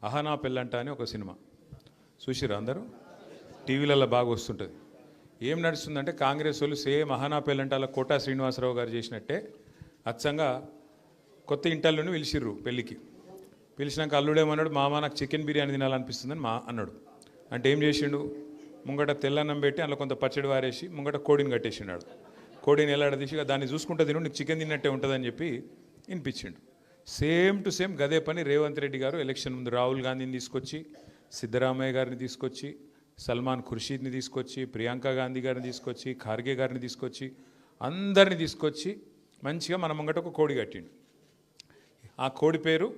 అహనా పెళ్ళంట అని ఒక సినిమా చూసిరా అందరూ? టీవీలలో బాగా వస్తుంటుంది. ఏం నడుస్తుందంటే కాంగ్రెస్ వాళ్ళు సేమ్ అహనా పెళ్ళంట అలా కోటా శ్రీనివాసరావు గారు చేసినట్టే అచ్చంగా కొత్త ఇంటల్లోనే పిలిచిర్రు పెళ్ళికి. పిలిచినాక అల్లుడేమన్నాడు, మామ నాకు చికెన్ బిర్యానీ తినాలనిపిస్తుందని అన్నాడు. అంటే ఏం చేసిండు, ముంగట తెల్లన్నం పెట్టి అందులో కొంత పచ్చడి వారేసి ముంగట కోడిని కట్టేసిండు. కోడిని ఎలాడదీసి దాన్ని చూసుకుంటే తిను నీకు చికెన్ తిన్నట్టే ఉంటుందని చెప్పి వినిపించిండు. సేమ్ టు సేమ్ గదే పని రేవంత్ రెడ్డి గారు ఎలక్షన్ ముందు రాహుల్ గాంధీని తీసుకొచ్చి, సిద్ధరామయ్య గారిని తీసుకొచ్చి, సల్మాన్ ఖుర్షీద్ని తీసుకొచ్చి, ప్రియాంక గాంధీ గారిని తీసుకొచ్చి, ఖార్గే గారిని తీసుకొచ్చి, అందరిని తీసుకొచ్చి మంచిగా మన ముంగట ఒక కోడి కట్టిండు. ఆ కోడి పేరు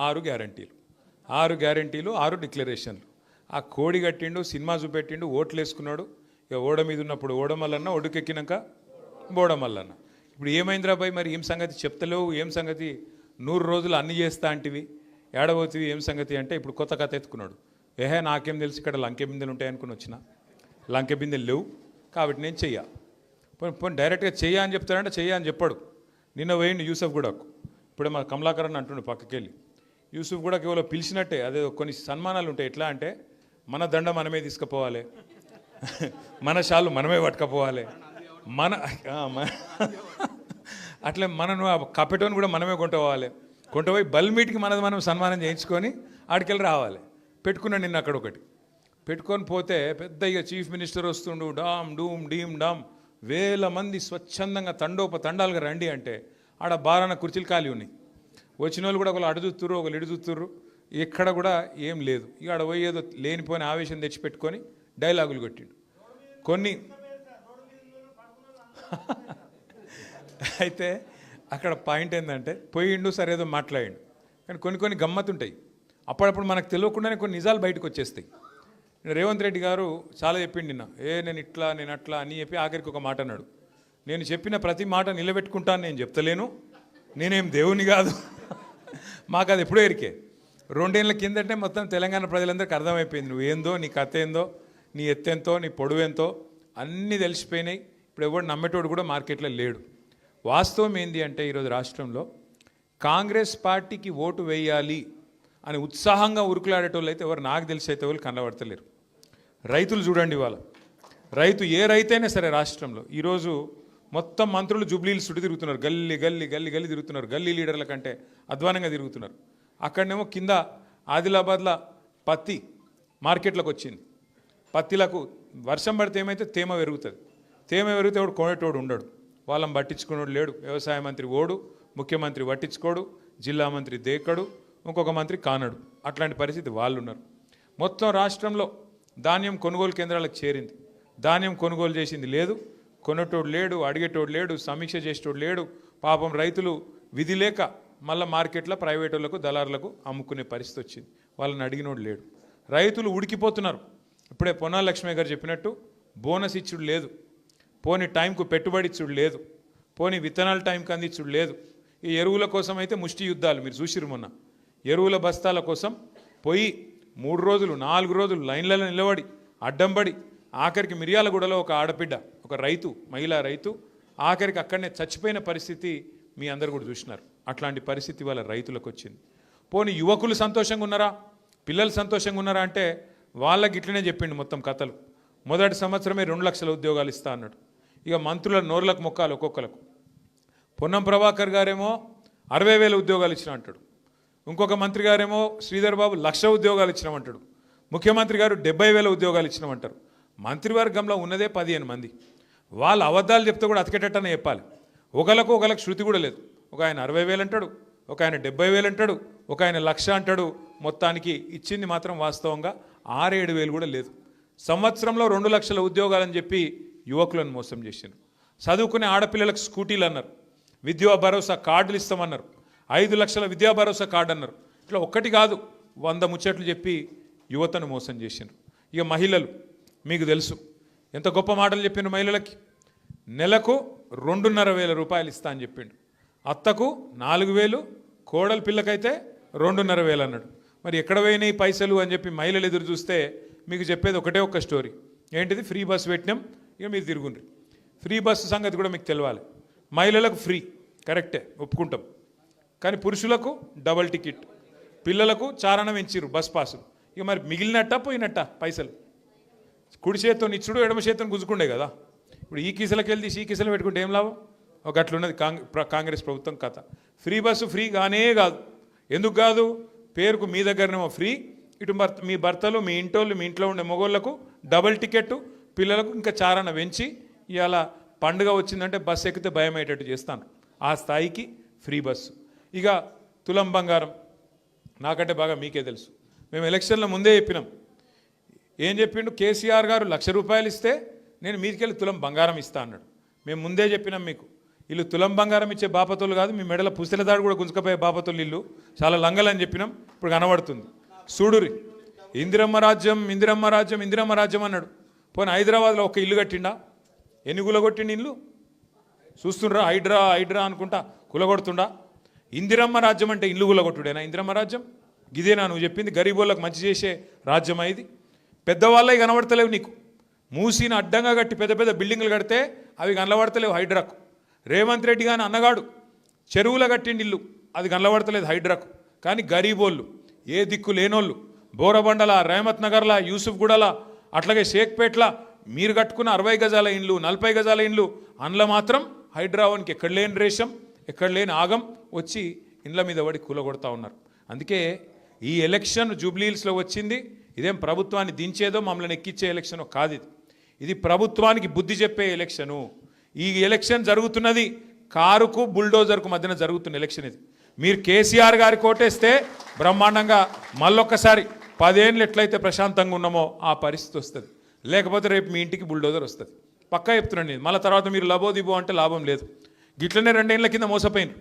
6 గ్యారంటీలు. 6 గ్యారంటీలు, 6 డిక్లరేషన్లు. ఆ కోడి కట్టిండు, సినిమా చూపెట్టిండు, ఓట్లు వేసుకున్నాడు. ఇక ఓడ మీద ఉన్నప్పుడు ఓడమల్లన్న, ఒడ్డుకెక్కినాక బోడమల్లన్న. ఇప్పుడు ఏమైందిరా బాయ్, మరి ఏం సంగతి చెప్తలేవు, ఏం సంగతి 100 రోజులు అన్ని చేస్తా అంటివి, ఏడబోతివి, ఏం సంగతి అంటే ఇప్పుడు కొత్త కథ ఎత్తుకున్నాడు. ఏహే నాకేం తెలుసు, ఇక్కడ లంకె బిందెలు ఉంటాయనుకుని వచ్చిన, లంకె బిందెలు లేవు కాబట్టి నేను చెయ్యా. పోనీ డైరెక్ట్గా చెయ్యా అని చెప్తాడంటే చెయ్యా అని చెప్పాడు. నిన్న పోయిండు యూసఫ్ గూడకు. ఇప్పుడే మా కమలాకర్ అని అంటుండు పక్కకెళ్ళి. యూసుఫ్ కూడా కేవలం పిలిచినట్టే, అదే కొన్ని సన్మానాలు ఉంటాయి. ఎట్లా అంటే మన దండ మనమే తీసుకుపోవాలి, మన షాలు మనమే పట్టుకపోవాలి, మన అట్లే మనను కపెటోని కూడా మనమే కొంటపోవాలి. కొంటపోయి బల్మీటికి మనది మనం సన్మానం చేయించుకొని ఆడికెళ్ళి రావాలి. పెట్టుకున్నాను నిన్న అక్కడ ఒకటి పెట్టుకొని పోతే పెద్ద ఇక చీఫ్ మినిస్టర్ వస్తుండు, డామ్ డూమ్ డీమ్ డామ్, వేల మంది స్వచ్ఛందంగా తండాలుగా రండి అంటే ఆడ బారాన కుర్చీలు ఖాళీ ఉన్నాయి. వచ్చిన వాళ్ళు కూడా ఒకళ్ళు అడు చూస్తుర్రు, ఒకళ్ళు ఇడు చూస్తుర్రు, ఎక్కడ కూడా ఏం లేదు. ఇక ఆడ పోయి ఏదో లేనిపోయిన ఆవేశం తెచ్చిపెట్టుకొని డైలాగులు కొట్టిండు కొన్ని. అయితే అక్కడ పాయింట్ ఏంటంటే పోయిండు, సరే ఏదో మాట్లాడిండు, కానీ కొన్ని గమ్మత్తుంటాయి. అప్పుడప్పుడు మనకు తెలియకుండానే కొన్ని నిజాలు బయటకు వచ్చేస్తాయి. రేవంత్ రెడ్డి గారు చాలా చెప్పిండు నిన్న, నేను ఇట్లా నేను అట్లా అని చెప్పి ఆఖరికి ఒక మాట అన్నాడు, నేను చెప్పిన ప్రతి మాట నిలబెట్టుకుంటాను, నేను చెప్తలేను, నేనేం దేవుని కాదు. మాకు అది ఎప్పుడో ఎరికే. 2 ఏళ్ళ కిందటే మొత్తం తెలంగాణ ప్రజలందరికీ అర్థమైపోయింది, నువ్వు ఏందో, నీ కథ ఏందో, నీ ఎత్తెంతో, నీ పొడవెంతో అన్నీ తెలిసిపోయినాయి. ఇప్పుడు ఎవడు నమ్మేటోడు కూడా మార్కెట్లో లేడు. వాస్తవం ఏంటి అంటే ఈరోజు రాష్ట్రంలో కాంగ్రెస్ పార్టీకి ఓటు వేయాలి అని ఉత్సాహంగా ఉరుకులాడేటోళ్ళు అయితే ఎవరు నాకు తెలిసి అయితే వాళ్ళు కనబడతలేరు. రైతులు చూడండి, వాళ్ళ రైతు ఏ రైతైనా సరే రాష్ట్రంలో ఈరోజు మొత్తం మంత్రులు జూబ్లీలు చుట్టూ తిరుగుతున్నారు, గల్లీ గల్లీ గల్లీ గల్లీ తిరుగుతున్నారు, గల్లీ లీడర్ల కంటే అధ్వానంగా తిరుగుతున్నారు. అక్కడనేమో కింద ఆదిలాబాద్లో పత్తి మార్కెట్లోకి వచ్చింది. పత్తిలకు వర్షం పడితే ఏమైతే తేమ పెరుగుతుంది, తేమ పెరిగితే వాడు కొనేటోడు ఉండడు, వాళ్ళని పట్టించుకునేవాడు లేడు. వ్యవసాయ మంత్రి ఓడు, ముఖ్యమంత్రి పట్టించుకోడు, జిల్లా మంత్రి దేకడు, ఇంకొక మంత్రి కానడు. అట్లాంటి పరిస్థితి వాళ్ళు ఉన్నారు. మొత్తం రాష్ట్రంలో ధాన్యం కొనుగోలు కేంద్రాలకు చేరింది, ధాన్యం కొనుగోలు చేసింది లేదు, కొనేటోడు లేడు, అడిగేటోడు లేడు, సమీక్ష చేసేటోడు లేడు. పాపం రైతులు విధి లేక మళ్ళీ మార్కెట్లో ప్రైవేట్ వాళ్ళకు దళారులకు అమ్ముకునే పరిస్థితి వచ్చింది, వాళ్ళని అడిగినోడు లేడు. రైతులు ఉడికిపోతున్నారు. ఇప్పుడే పొన్నాల లక్ష్మయ్య గారు చెప్పినట్టు బోనస్ ఇచ్చుడు లేదు, పోని టైంకు పెట్టుబడి ఇచ్చుడు లేదు, పోని విత్తనాలు టైంకి అందించుడు లేదు. ఈ ఎరువుల కోసం అయితే ముష్టి యుద్ధాలు మీరు చూసిరు. మొన్న ఎరువుల బస్తాల కోసం పోయి 3 రోజులు 4 రోజులు లైన్లలో నిలబడి అడ్డంబడి ఆఖరికి మిర్యాలగూడలో ఒక ఆడబిడ్డ, ఒక రైతు, మహిళా రైతు ఆఖరికి అక్కడనే చచ్చిపోయిన పరిస్థితి మీ అందరు కూడా చూసినారు. అట్లాంటి పరిస్థితి వాళ్ళ రైతులకు వచ్చింది. పోనీ యువకులు సంతోషంగా ఉన్నారా, పిల్లలు సంతోషంగా ఉన్నారా అంటే వాళ్ళకి ఇట్లనే చెప్పిండు మొత్తం కథలు. మొదటి సంవత్సరమే 2 లక్షల ఉద్యోగాలు ఇస్తా అన్నాడు. ఇక మంత్రుల నోర్లకు మొక్కాలు ఒక్కొక్కలకు. పొన్నం ప్రభాకర్ గారేమో 60,000 ఉద్యోగాలు ఇచ్చిన అంటాడు, ఇంకొక మంత్రి గారేమో శ్రీధర్ బాబు 1,00,000 ఉద్యోగాలు ఇచ్చినామంటాడు, ముఖ్యమంత్రి గారు 70,000 ఉద్యోగాలు ఇచ్చినామంటారు. మంత్రివర్గంలో ఉన్నదే 15 మంది. వాళ్ళు అబద్ధాలు చెప్తే కూడా అతికేటట్టనే చెప్పాలి. ఒకరికి శృతి కూడా లేదు. ఒక ఆయన 60,000 అంటాడు, ఒక ఆయన 70,000 అంటాడు, ఒక ఆయన 1,00,000 అంటాడు. మొత్తానికి ఇచ్చింది మాత్రం వాస్తవంగా 6-7 కూడా లేదు. సంవత్సరంలో 2 లక్షల ఉద్యోగాలని చెప్పి యువకులను మోసం చేశారు. చదువుకునే ఆడపిల్లలకు స్కూటీలు అన్నారు, విద్యా భరోసా కార్డులు ఇస్తామన్నారు, 5 లక్షల విద్యా భరోసా కార్డు అన్నారు. ఇట్లా ఒక్కటి కాదు 100 ముచ్చట్లు చెప్పి యువతను మోసం చేశారు. ఇక మహిళలు మీకు తెలుసు ఎంత గొప్ప మాటలు చెప్పిండు. మహిళలకి నెలకు 2,500 రూపాయలు ఇస్తా అని చెప్పిండు. అత్తకు 4,000, కోడల పిల్లకైతే 2,500 అన్నాడు. మరి ఎక్కడ పోయినాయి పైసలు అని చెప్పి మహిళలు ఎదురు చూస్తే మీకు చెప్పేది ఒకటే ఒక్క స్టోరీ. ఏంటిది? ఫ్రీ బస్సు పెట్టినాం, ఇక మీరు తిరుగుండ్రి. ఫ్రీ బస్సు సంగతి కూడా మీకు తెలవాలి. మహిళలకు ఫ్రీ, కరెక్టే, ఒప్పుకుంటాం. కానీ పురుషులకు డబల్ టికెట్, పిల్లలకు చారణ పెంచిర్రు బస్ పాసులు. ఇక మరి మిగిలినట్ట పోయినట్ట పైసలు కుడి చేతితో ఇచ్చుడు ఎడమ చేతితో గుంజుకుండే కదా. ఇప్పుడు ఈ కిసలకి వెళ్ళి తీసి ఈ కిసలు పెట్టుకుంటే ఏం లాభం? ఒక అట్లున్నది కాంగ్రెస్ ప్రభుత్వం కథ. ఫ్రీ బస్సు ఫ్రీ కానే కాదు. ఎందుకు కాదు? పేరుకు మీ దగ్గరనేమో ఫ్రీ, ఇటు మీ భర్తలు మీ ఇంటోళ్ళు మీ ఇంట్లో ఉండే మగోళ్ళకు డబుల్ టికెట్, పిల్లలకు ఇంకా చారణ పెంచి ఇవాళ పండుగ వచ్చిందంటే బస్సు ఎక్కితే భయం అయ్యేటట్టు చేస్తాను. ఆ స్థాయికి ఫ్రీ బస్సు. ఇక తులం బంగారం నాకంటే బాగా మీకే తెలుసు. మేము ఎలక్షన్ల ముందే చెప్పినాం. ఏం చెప్పిండు కేసీఆర్ గారు? 1,00,000 రూపాయలు ఇస్తే నేను మీదికెళ్ళి తులం బంగారం ఇస్తా అన్నాడు. మేము ముందే చెప్పినాం మీకు, వీళ్ళు తులం బంగారం ఇచ్చే బాపతోళ్ళు కాదు, మీ మెడల పుస్తెల దాడు కూడా గుంజుకపోయే బాపతోళ్ళు ఇల్లు చాలా లంగలని చెప్పినాం. ఇప్పుడు కనబడుతుంది. చూడురి, ఇందిరమ్మ రాజ్యం ఇందిరమ్మ రాజ్యం ఇందిరమ్మ రాజ్యం అన్నాడు. పోనీ హైదరాబాద్లో ఒక ఇల్లు కట్టిండా? ఎన్ని కులగొట్టిండి ఇల్లు చూస్తుండ్రా? హైడ్రా హైడ్రా అనుకుంటా కులగొడుతుండా? ఇందిరమ్మ రాజ్యం అంటే ఇల్లు కులగొట్టుడేనా ఇందిరమ్మ రాజ్యం? గిదేనా నువ్వు చెప్పింది? గరీబోళ్ళకి మంచి చేసే రాజ్యం ఇది. పెద్దవాళ్ళవి కనబడతలేవు నీకు. మూసిని అడ్డంగా కట్టి పెద్ద పెద్ద బిల్డింగ్లు కడితే అవి కనబడతలేవు హైడ్రాకు. రేవంత్ రెడ్డి కానీ అన్నగాడు చెరువుల కట్టిండి ఇల్లు, అది కనబడతలేదు హైడ్రాకు. కానీ గరీబోళ్ళు, ఏ దిక్కు లేనోళ్ళు, బోరబండల, రేమత్ నగర్లా, యూసుఫ్గూడలా, అట్లాగే షేక్పేట్ల మీరు కట్టుకున్న 60 గజాల ఇండ్లు 40 గజాల ఇండ్లు అందులో మాత్రం హైడ్రావానికి ఎక్కడ లేని రేషం ఎక్కడ లేని ఆగం వచ్చి ఇండ్ల మీద పడి కూలగొడతా ఉన్నారు. అందుకే ఈ ఎలక్షన్ జూబ్లీహిల్స్లో వచ్చింది. ఇదేం ప్రభుత్వాన్ని దించేదో మమ్మల్ని ఎక్కించే ఎలక్షన్ కాదు. ఇది ప్రభుత్వానికి బుద్ధి చెప్పే ఎలక్షను. ఈ ఎలక్షన్ జరుగుతున్నది కారుకు బుల్డోజర్కు మధ్యన జరుగుతున్న ఎలక్షన్ ఇది. మీరు కేసీఆర్ గారి కోటేస్తే బ్రహ్మాండంగా మళ్ళొక్కసారి 10 ఏళ్ళు ఎట్లయితే ప్రశాంతంగా ఉన్నామో ఆ పరిస్థితి వస్తుంది. లేకపోతే రేపు మీ ఇంటికి బుల్డోజర్ వస్తుంది. పక్కా చెప్తున్నాను నేను. మళ్ళీ తర్వాత మీరు లబోదిబో అంటే లాభం లేదు. గిట్లనే 2 ఏళ్ల కింద మోసపోయినారు.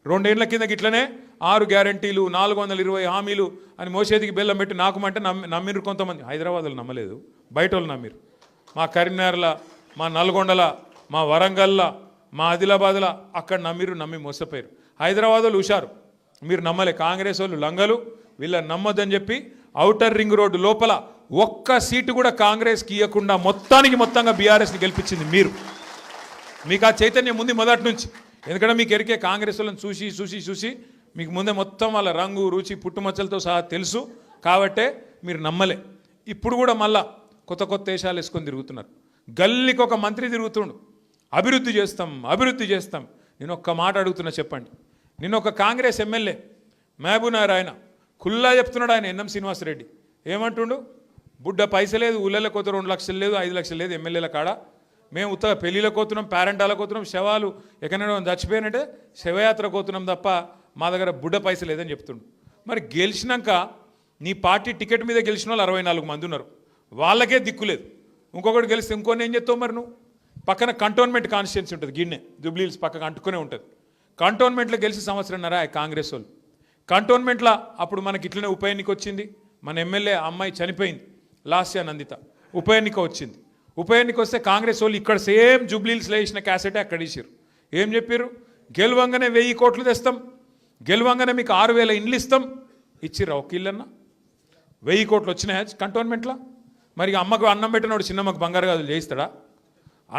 2 ఏళ్ల కింద గిట్లనే 6 గ్యారంటీలు 420 హామీలు అని మోసేదికి బెల్లం పెట్టి నాకుమంటే నమ్మిరు కొంతమంది. హైదరాబాద్లో నమ్మలేదు, బయట వాళ్ళు నమ్మిరు. మా కరీంనగర్ల, మా నల్గొండల, మా వరంగల్ల, మా ఆదిలాబాద్ల అక్కడ నమ్మి మోసపోయారు. హైదరాబాద్ వాళ్ళు హుషారు, మీరు నమ్మలే. కాంగ్రెస్ వాళ్ళు లంగలు, వీళ్ళని నమ్మొద్దని చెప్పి ఔటర్ రింగ్ రోడ్డు లోపల ఒక్క సీటు కూడా కాంగ్రెస్కి ఇవ్వకుండా మొత్తంగా బీఆర్ఎస్ని గెలిపించింది మీరు. మీకు ఆ చైతన్యం ఉంది మొదటి నుంచి. ఎందుకంటే మీకు ఎరికే కాంగ్రెస్ వాళ్ళని చూసి మీకు ముందే మొత్తం వాళ్ళ రంగు రుచి పుట్టుమచ్చలతో సహా తెలుసు. కాబట్టే మీరు నమ్మలే. ఇప్పుడు కూడా మళ్ళా కొత్త వేషాలు వేసుకొని తిరుగుతున్నారు. గల్లీకి ఒక మంత్రి తిరుగుతుండు, అభివృద్ధి చేస్తాం. నేను ఒక్క మాట అడుగుతున్నా, చెప్పండి. నిన్న ఒక కాంగ్రెస్ ఎమ్మెల్యే మహబూబ్నగర్ ఆయన ఖుల్లా చెప్తున్నాడు. ఆయన ఎన్ఎం శ్రీనివాసరెడ్డి ఏమంటుండు? బుడ్డ పైస లేదు, ఊళ్ళలో కోత 2 లక్షలు లేదు, 5 లక్షలు లేదు ఎమ్మెల్యేల కాడ. మేము ఉత్తగా పెళ్ళిళ్ళకి పోతున్నాం, పేరెంటాలకు పోతున్నాం, శవాలు ఎక్కడైనా చచ్చిపోయినట్టే శవయాత్ర పోతున్నాం తప్ప మా దగ్గర బుడ్డ పైస లేదని చెప్తుండు. మరి గెలిచినాక నీ పార్టీ టికెట్ మీద గెలిచిన వాళ్ళు 64 మంది ఉన్నారు, వాళ్ళకే దిక్కులేదు. ఇంకొకటి గెలిస్తే ఇంకొని ఏం చెప్తావు? మరి నువ్వు పక్కన కంటోన్మెంట్ కాన్స్టిట్యున్సీ ఉంటుంది, గిన్నె జూబ్లీహిల్స్ పక్కకు అంటుకునే ఉంటుంది. కంటోన్మెంట్లో గెలిచి సంవత్సరంన్నర కాంగ్రెస్ వాళ్ళు. కంటోన్మెంట్లో అప్పుడు మనకి ఇట్లనే ఉప ఎన్నిక వచ్చింది. మన ఎమ్మెల్యే అమ్మాయి చనిపోయింది, లాస్యా నందిత. ఉప ఎన్నిక వచ్చింది. ఉప ఎన్నిక వస్తే కాంగ్రెస్ వాళ్ళు ఇక్కడ సేమ్ జూబ్లీహిల్స్లో వేసిన క్యాసెటే అక్కడ ఇచ్చారు. ఏం చెప్పారు? గెలవంగానే 1000 కోట్లు తెస్తాం, గెలవంగానే మీకు 6000 ఇండ్లు ఇస్తాం. ఇచ్చిర్రా ఒక ఇల్లన్నా? 1000 కోట్లు వచ్చినాయా కంటోన్మెంట్లో? మరి అమ్మకు అన్నం పెట్టినోడు చిన్నమ్మకు బంగారు గాజులు చేయిస్తాడా?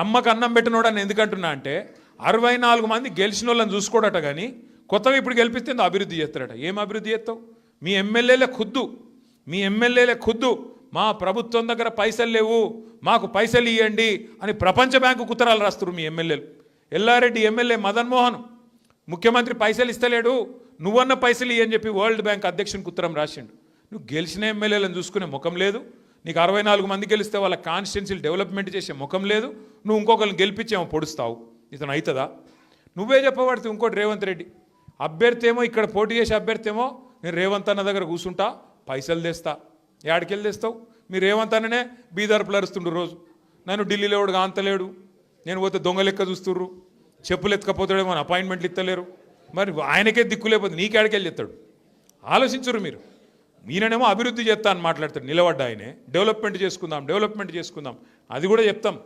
అమ్మకు అన్నం పెట్టినోడు అని ఎందుకంటున్నా అంటే 64 మంది గెలిచిన వాళ్ళని చూసుకోడట. కానీ కొత్తగా ఇప్పుడు గెలిపిస్తే అభివృద్ధి చేస్తారట. ఏం అభివృద్ధి చేస్తావు? మీ ఎమ్మెల్యేలే ఖుద్దు మా ప్రభుత్వం దగ్గర పైసలు లేవు, మాకు పైసలు ఇవ్వండి అని ప్రపంచ బ్యాంకు ఉత్తరాలు రాస్తారు మీ ఎమ్మెల్యేలు. ఎల్లారెడ్డి ఎమ్మెల్యే మదన్ మోహన్ ముఖ్యమంత్రి పైసలు ఇస్తలేడు, నువ్వన్న పైసలు ఇవ్వని చెప్పి వరల్డ్ బ్యాంక్ అధ్యక్షునికి ఉత్తరం రాసిండు. నువ్వు గెలిచిన ఎమ్మెల్యేలను చూసుకునే ముఖం లేదు నీకు. 64 మంది గెలిస్తే వాళ్ళ కాన్స్టిట్యున్సీలు డెవలప్మెంట్ చేసే ముఖం లేదు. నువ్వు ఇంకొకరిని గెలిపించేమో పొడుస్తావు. ఇతను అవుతుందా? నువ్వే చెప్పబడితే ఇంకోటి రేవంత్ రెడ్డి అభ్యర్థి ఏమో, ఇక్కడ పోటీ చేసే అభ్యర్థి ఏమో నేను రేవంత్ అన్న దగ్గర కూర్చుంటా, పైసలు తెస్తా. ఏడకెళ్ళి తెస్తావు? మీరు రేవంత్ అన్ననే బీదర్పులు అరుస్తుండ్రు రోజు. నన్ను ఢిల్లీలో వాడు కాంతలేడు, నేను పోతే దొంగ లెక్క చూస్తుర్రు, చెప్పులు ఎత్తుకపోతాడేమో అపాయింట్మెంట్లు ఇస్తలేరు. మరి ఆయనకే దిక్కు లేకపోతే నీకేడికెళ్ళి చెప్తాడు? ఆలోచించరు మీరు. ఈయననేమో అభివృద్ధి చేస్తా అని మాట్లాడతాడు, నిలబడ్డా ఆయనే. డెవలప్మెంట్ చేసుకుందాం. అది కూడా చెప్తాం.